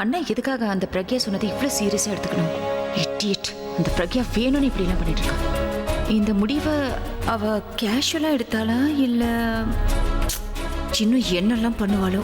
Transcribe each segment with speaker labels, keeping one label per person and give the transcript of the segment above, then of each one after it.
Speaker 1: அண்ணா எதுக்காக அந்த பிரக்யா சொன்னதை இவ்வளவு சீரியஸா எடுத்துக்கணும்? இடியட். அந்த பிரக்யா வேணும்னு இப்படி எல்லாம் பண்ணிட்டு இருக்கா. இந்த முடிவை அவ கேஷுவலா எடுத்தாளா இல்ல இன்னும் என்னெல்லாம் பண்ணுவாளோ?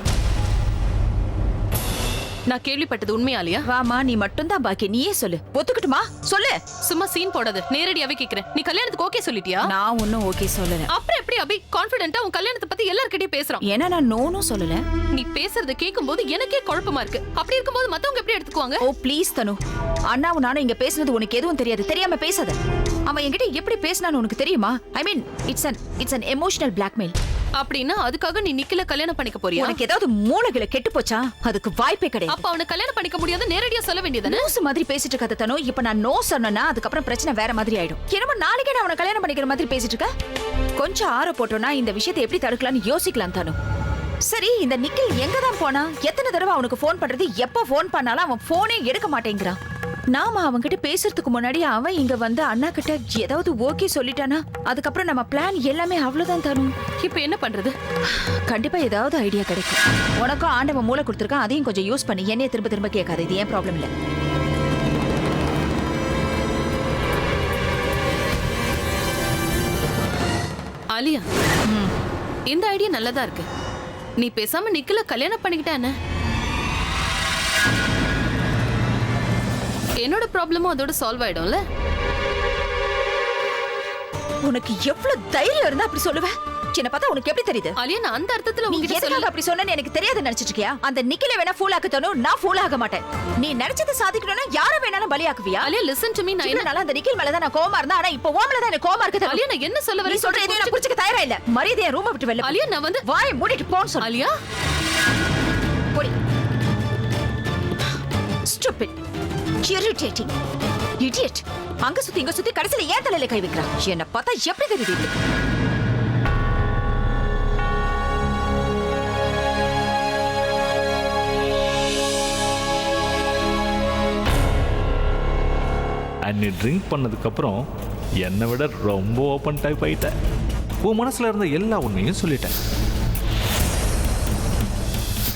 Speaker 2: நான் கேள்விப்பட்டது உண்மையாலியா?
Speaker 1: வாமா, நீ மட்டும் தான் பாக்கி. நீயே சொல்லு. ஒத்துக்கிட்டுமா? சொல்லு.
Speaker 2: சும்மா சீன் போடாத. நேரடியாவே கேக்குறேன். நீ கல்யாணத்துக்கு ஓகே சொல்லிட்டியா?
Speaker 1: நான் ஒன்னும் ஓகே சொல்லல.
Speaker 2: அப்புறம் எப்படி அபி கான்ஃபிடென்ட்டா உன் கல்யாணத்தை பத்தி எல்லார்கிட்டயும் பேசுறான்?
Speaker 1: ஏன்னா நான் நோனும் சொல்லல.
Speaker 2: நீ பேசுறத கேட்கும்போது எனக்கே குழப்பமா இருக்கு. அப்படி இருக்கும்போது மத்தவங்க எப்படி எடுத்துக்குவாங்க?
Speaker 1: ஓ ப்ளீஸ் தனு, அண்ணாவும் நானும் இங்க பேசுனது உனக்கு எதுவும் தெரியாது. தெரியாம பேசாத. அவன் என்கிட்ட எப்படி பேசினான்னு உனக்கு தெரியுமா? I mean it's an emotional blackmail.
Speaker 2: அப்படின்னா அதுக்காக நீ நிக்கல கல்யாணம் பண்ணிக்க போறியா?
Speaker 1: உனக்கு ஏதாவது மூளைகளை கெட்டு போச்சா? அதுக்கு வாய்ப்பே கிடையாது.
Speaker 2: அப்ப அவனை கல்யாணம் பண்ணிக்க முடியாது நேரடியா சொல்ல வேண்டியதானே?
Speaker 1: லூசு மாதிரி பேசிட்டு இருக்காத தனு. இப்ப நான் நோ சொன்னேன்னா அதுக்கப்புறம் பிரச்சனை வேற மாதிரி ஆயிடும். என்னமோ நாளைக்கே நான் அவனை கல்யாணம் பண்ணிக்கிற மாதிரி பேசிட்டு இருக்க. கொஞ்சம் ஆற போட்டோம்னா இந்த விஷயத்தை எப்படி தடுக்கலாம்னு யோசிக்கலாம் தனு. சரி, இந்த நிக்கில் எங்க தான் போனா? எத்தனை தடவை அவனுக்கு போன் பண்றது? எப்ப போன் பண்ணாலும் அவன் போனே எடுக்க மாட்டேங்கிறான். நாம அவன்கிட்ட பேசுறதுக்கு முன்னாடி அவன் இங்க வந்து அண்ணா கிட்ட ஏதாவது ஓகே சொல்லிட்டானா அதுக்கப்புறம் நம்ம பிளான் எல்லாமே அவ்வளவுதான் தரும்.
Speaker 2: இப்ப என்ன பண்றது?
Speaker 1: கண்டிப்பா ஏதாவது ஐடியா கிடைக்கும். உனக்கும் ஆண்டவன் மூளை கொடுத்துருக்கான், அதையும் கொஞ்சம் யூஸ் பண்ணி என்னைய திரும்ப திரும்ப கேட்காது. இது ஏன் ப்ராப்ளம் இல்ல.
Speaker 2: ஆலியா, இந்த ஐடியா நல்லதா இருக்கு. நீ பேசாம நிக்கல கல்யாணம் பண்ணிக்கிட்டா என்ன? என்னோட ப்ராப்ளமும் அதோட சால்வ் ஆயிடும்ல.
Speaker 1: உனக்கு எவ்வளவு தைரியம் இருந்தா அப்படி சொல்லுவ? என்ன பார்த்தா உனக்கு எப்படி தெரியுது?
Speaker 2: ஆலியா, நான் அந்த அர்த்தத்துல
Speaker 1: நீ
Speaker 2: உங்ககிட்ட
Speaker 1: எதுக்காக அப்படி சொன்னேன்னு எனக்கு தெரியாது நினைச்சிட்டு இருக்கியா? அந்த நிக்கில வேணா ஃபூல் ஆக்கத்தனும், நான் ஃபூல் ஆக மாட்டேன். நீ நினைச்சதை சாதிக்கணும்னா யார வேணாலும் பலியாக்குவியா?
Speaker 2: Alia, listen to me. நான்
Speaker 1: என்ன அந்த நிக்கில் மேல தான் நான் கோவமா இருந்தா, ஆனா இப்போ ஓமல தான் எனக்கு கோவமா இருக்கு.
Speaker 2: ஆலியா, நான் என்ன சொல்ல
Speaker 1: நீ
Speaker 2: வரேன்?
Speaker 1: சொல்ற எதையும் நான் புரிஞ்சுக்க தயாரா இல்ல. மரியாதையா ரூமை விட்டு வெளில.
Speaker 2: ஆலியா, நான் வந்து
Speaker 1: வாயை மூடிட்டு போன்னு சொன்னேன்.
Speaker 2: ஆலியா,
Speaker 1: போடி. Stupid. Irritating. Idiot. அங்க சுத்தி இங்க சுத்தி கடைசில ஏன் தலையில கை வைக்கிறா? என்ன பார்த்தா எப்படி தெரியுது இவளுக்கு?
Speaker 3: நீ ட்ரிங்க் பண்ணதுக்கு அப்புறம் என்னை விட ரொம்ப ஓப்பன் டைப் ஆயிட்ட. உன் மனசுல இருந்த எல்லா உண்மையும் சொல்லிட்டேன்.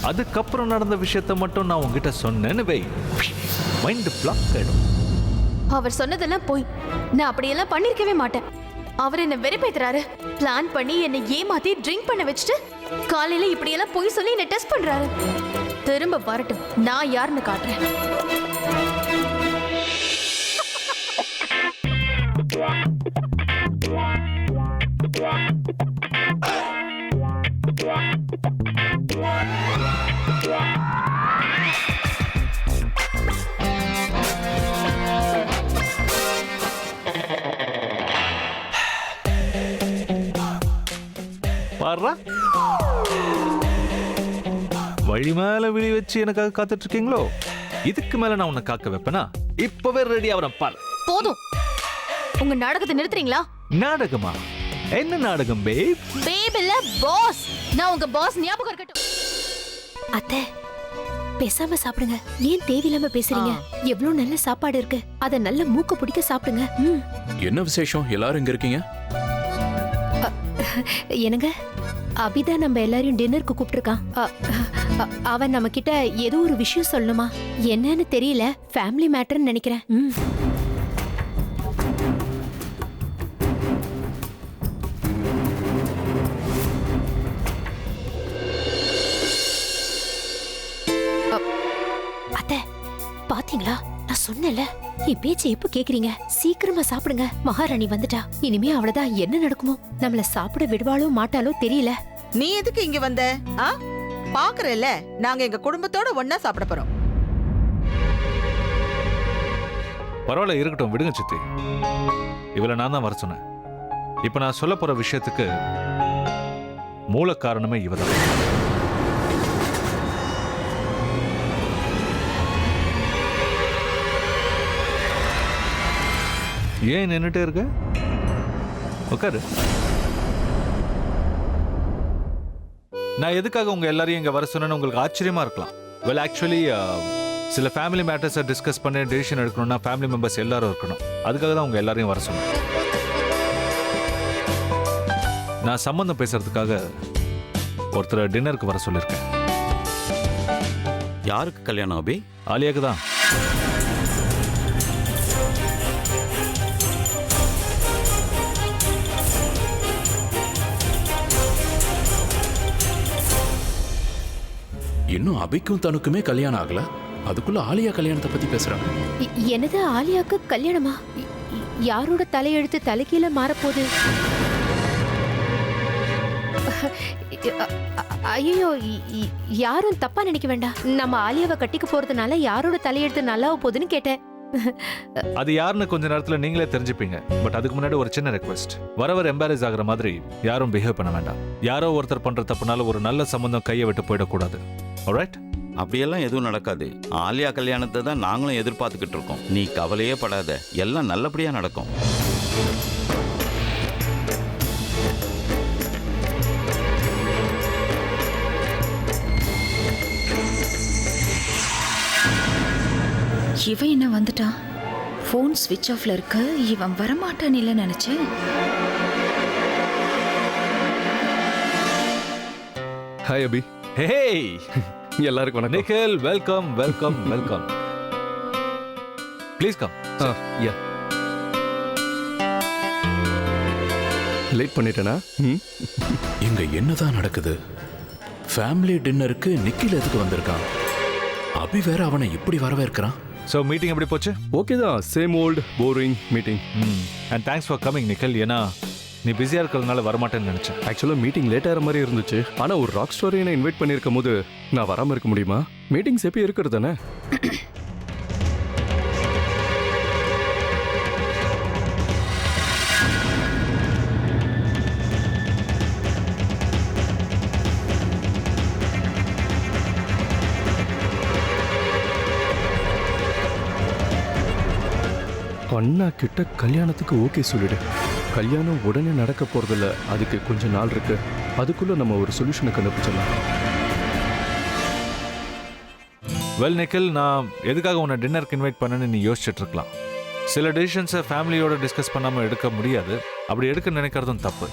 Speaker 3: அதுக்கப்புறம் நடந்த விஷயத்த மட்டும் நான் உங்ககிட்ட சொன்னேன்னு வை, மைண்ட் பிளாக் ஆயிடும்.
Speaker 4: அவர் சொன்னதெல்லாம் போய் நான் அப்படியெல்லாம் பண்ணிருக்கவே மாட்டேன். அவர் என்ன வெறுப்பேத்துறாரு. பிளான் பண்ணி என்னை ஏமாத்தி ட்ரிங்க் பண்ண வச்சுட்டு காலையில இப்படியெல்லாம் போய் சொல்லி என்ன டெஸ்ட் பண்றாரு. திரும்ப வரட்டும், நான் யாருன்னு காட்டுறேன்.
Speaker 3: பாருடா, வழி மேல விழி வச்சு எனக்காக காத்துட்டு இருக்கீங்களோ? இதுக்கு மேல நான் உன்னை காக்க வைப்பேனா? இப்பவே ரெடி ஆவறேன் பாரு.
Speaker 4: போதும், உங்க நாடகத்தை நிறுத்துறீங்களா?
Speaker 3: நாடகமா? என்ன நாடகம் பேப்?
Speaker 4: பேப் இல்ல பாஸ். நான் உங்க பாஸ், ஞாபகம் இருக்கட்டும்.
Speaker 5: அத்தை, பேசாம சாப்பிடுங்க. ஏன் தேவையில்லாம பேசுறீங்க? எவ்வளவு நல்ல சாப்பாடு இருக்கு, அத நல்ல மூக்க பிடிக்க சாப்பிடுங்க.
Speaker 6: என்ன விசேஷம்? எல்லாரும் இங்க இருக்கீங்க?
Speaker 5: என்னங்க, அபிதான் நம்ம எல்லாரையும் டின்னருக்கு கூப்பிட்டுருக்கான். அவன் நம்ம கிட்ட ஏதோ ஒரு விஷயம் சொல்லணுமா? என்னன்னு தெரியல. ஃபேமிலி மேட்டர்னு நினைக்கிறேன். அத்தை, பாத்தீங்களா? நான் சொன்னேன்ல, என் பேச்சை எப்ப கேக்குறீங்க? சீக்கிரமா சாப்பிடுங்க. மகாராணி வந்துட்டா. இனிமே அவ்வளவுதான். என்ன நடக்குமோ? நம்மள சாப்பிட விடுவாளோ மாட்டாலோ தெரியல.
Speaker 7: நீ எதுக்கு இங்க வந்த? பாக்குறல்ல, நாங்க எங்க குடும்பத்தோட ஒன்னா சாப்பிட போறோம்.
Speaker 3: பரவாயில்ல, இருக்கட்டும், விடுங்க சித்தி. இவளை நான் தான் வர சொன்னேன். இப்ப நான் சொல்ல போற விஷயத்துக்கு மூல காரணமே இவதான். ஏன் நின்னுட்டே இருக்க? உட்காரு. நான் எதுக்காக உங்க எல்லாரையும் இங்க வர சொன்னேன்னு உங்களுக்கு ஆச்சரியமா இருக்கலாம். வெல், ஆக்சுவலி சில ஃபேமிலி மேட்டர்ஸை டிஸ்கஸ் பண்ணி டிசிஷன் எடுக்கணும்னா ஃபேமிலி மெம்பர்ஸ் எல்லாரும் இருக்கணும். அதுக்காக தான் உங்க எல்லாரையும் வர சொன்னேன். நான் சம்பந்தம் பேசுறதுக்காக ஒருத்தர் டின்னருக்கு வர சொல்லியிருக்கேன்.
Speaker 8: யாருக்கு கல்யாணம் அபி?
Speaker 3: ஆலியாக்கு தான்.
Speaker 6: இன்னும் அபிக்கும் தனுக்குமே கல்யாணம் ஆகல, அதுக்குள்ள ஆலியா கல்யாணத்தை பத்தி பேசுறாங்க.
Speaker 5: என்னது ஆலியாக்கு கல்யாணமா? யாரோட தலையெழுத்து தலைகீழ மாறப்போகுது? ஐயோ, யாரும் தப்பா நினைக்க வேண்டாம். நம்ம ஆலியாவை கட்டிக்க போறதுனால யாரோட தலையெழுத்து நல்லா போகுதுன்னு கேட்டேன்.
Speaker 3: அது யாருன்னு கொஞ்ச நேரத்துல நீங்களே தெரிஞ்சுப்பீங்க. பட் அதுக்கு முன்னாடி ஒரு சின்ன ரெக்வெஸ்ட். வரவர் எம்பாரஸ் ஆகுற மாதிரி யாரும் பிஹேவ் பண்ண வேண்டாம். யாரோ ஒருத்தர் பண்ற தப்புனால ஒரு நல்ல சம்பந்தம் கையை விட்டு போயிடக்கூடாது. ஆல்ரைட்?
Speaker 8: அப்படியெல்லாம் எதுவும் நடக்காது. ஆலியா கல்யாணத்தை தான் நாங்களும் எதிர்பார்த்துக்கிட்டு இருக்கோம். நீ கவலையே படாத, எல்லாம் நல்லபடியா நடக்கும்.
Speaker 1: இவன் என்ன வந்துட்டான்? ஃபோன் ஸ்விட்ச் ஆஃப்ல இருக்கு. இவன் வரமாட்டான் இல்ல நினைச்சேன்.
Speaker 9: ஹாய் அபி.
Speaker 3: ஹேய்,
Speaker 9: எல்லாருக்கும் வணக்கம்.
Speaker 3: Nikhil, welcome welcome welcome. Please come.
Speaker 9: Yeah. Late பண்ணிட்டேனா?
Speaker 6: இங்க என்னதான் நடக்குது? ஃபேமிலி டின்னருக்கு நிக்கில் எதுக்கு வந்திருக்கான்? அபி வேற அவனை இப்படி வரவேற்கிறான்.
Speaker 3: ஸோ மீட்டிங் எப்படி போச்சு?
Speaker 9: ஓகே தான், same old boring meeting.
Speaker 3: And thanks for coming Nikhil. ஏன்னா நீ பிஸியாக இருக்கிறதுனால வரமாட்டேன்னு நினச்சேன்.
Speaker 9: ஆக்சுவலாக மீட்டிங் லேட் ஆகிற மாதிரி இருந்துச்சு. ஆனால் ஒரு ராக் ஸ்டோரியை நான் இன்வைட் பண்ணியிருக்கும் போது நான் வராமல் இருக்க முடியுமா? மீட்டிங்ஸ் எப்போ இருக்கிறது தானே? அண்ணா கிட்ட கல்யாணத்துக்கு ஓகே சொல்லிடு. கல்யாணம் உடனே நடக்க போறதில்ல, அதுக்கு கொஞ்சம் நாள் இருக்கு. அதுக்குள்ள நம்ம ஒரு சொல்யூஷனை கண்டுபிடிச்சிடலாம்.
Speaker 3: வெல் நிக்கில், நான் எதுக்காக உன்னை டின்னருக்கு இன்வைட் பண்ணேன்னு நீ யோசிச்சுட்டு இருக்கலாம். சில டெசிஷன்ஸை ஃபேமிலியோட டிஸ்கஸ் பண்ணாமல் எடுக்க முடியாது. அப்படி எடுக்க நினைக்கிறதும் தப்பு.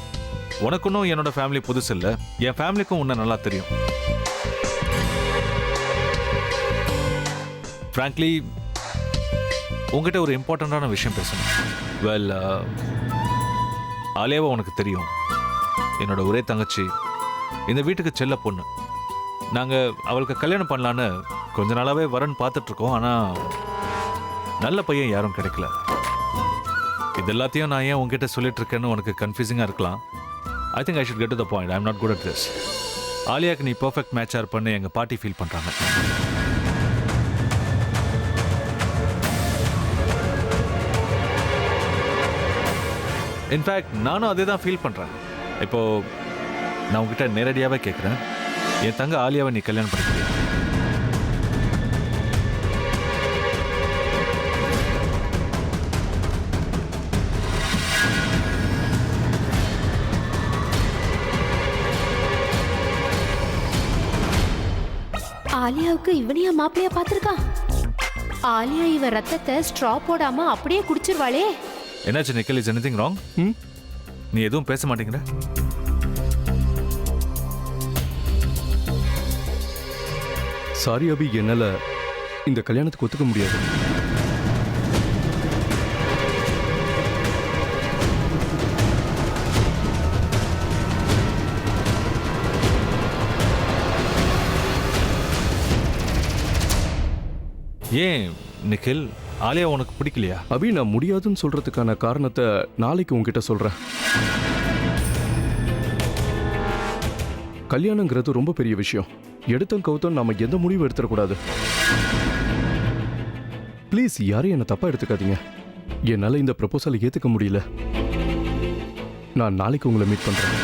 Speaker 3: உனக்குன்னும் என்னோட ஃபேமிலி புதுசு இல்லை. என் ஃபேமிலிக்கும் உன்னை நல்லா தெரியும். ஃப்ராங்க்லி, உங்ககிட்ட ஒரு இம்பார்ட்டண்ட்டான விஷயம் பேசணும். வெல், ஆலியாவை உனக்கு தெரியும். என்னோட ஒரே தங்கச்சி, இந்த வீட்டுக்கு செல்ல பொண்ணு. நாங்கள் அவளுக்கு கல்யாணம் பண்ணலான்னு கொஞ்ச நாளாகவே வரன்னு பார்த்துட்ருக்கோம். ஆனால் நல்ல பையன் யாரும் கிடைக்கல. இது எல்லாத்தையும் நான் ஏன் உங்ககிட்ட சொல்லிட்டு இருக்கேன்னு உனக்கு கன்ஃபியூசிங்காக இருக்கலாம். I think I should get to the point. I am not good at this. ஆலியாவுக்கு நீ பர்ஃபெக்ட் மேட்சாக இருப்பேன்னு எங்கள் பாட்டி ஃபீல் பண்ணுறாங்க. இன்ஃபேக்ட் நானும் அதே தான் ஃபீல் பண்ணுறேன். இப்போது நான் உங்ககிட்ட நேரடியாகவே கேட்குறேன், என் தங்க ஆலியாவை நீ கல்யாணம் பண்ணிக்கிறியா?
Speaker 5: ஆலியாவுக்கு இவனையா மாப்பிளையா பார்த்திருக்கான்? ஆலியா இவன் ரத்தத்தை ஸ்ட்ரா போடாம அப்படியே குடிச்சிருவாளே.
Speaker 3: என்னாச்சு நிக்கில்? Is anything wrong? நீ எதுவும் பேச மாட்டேங்கிற?
Speaker 9: சாரி அபி, என்னால இந்த கல்யாணத்துக்கு ஒத்துக்க முடியாது.
Speaker 3: ஏன் நிக்கில், ஆலியா உனக்கு பிடிக்கலையா?
Speaker 9: அபி, நான் முடியாதுன்னு சொல்றதுக்கான காரணத்தை நாளைக்கு உங்ககிட்ட சொல்றேன். கல்யாணங்கிறது ரொம்ப பெரிய விஷயம். எடுத்தம் கவுத்தம் நாம எந்த முடிவு எடுத்துடக்கூடாது. ப்ளீஸ், யாரையும் என்ன தப்பா எடுத்துக்காதீங்க. என்னால இந்த ப்ரப்போசலை ஏத்துக்க முடியல. நான் நாளைக்கு உங்களை மீட் பண்றேன்.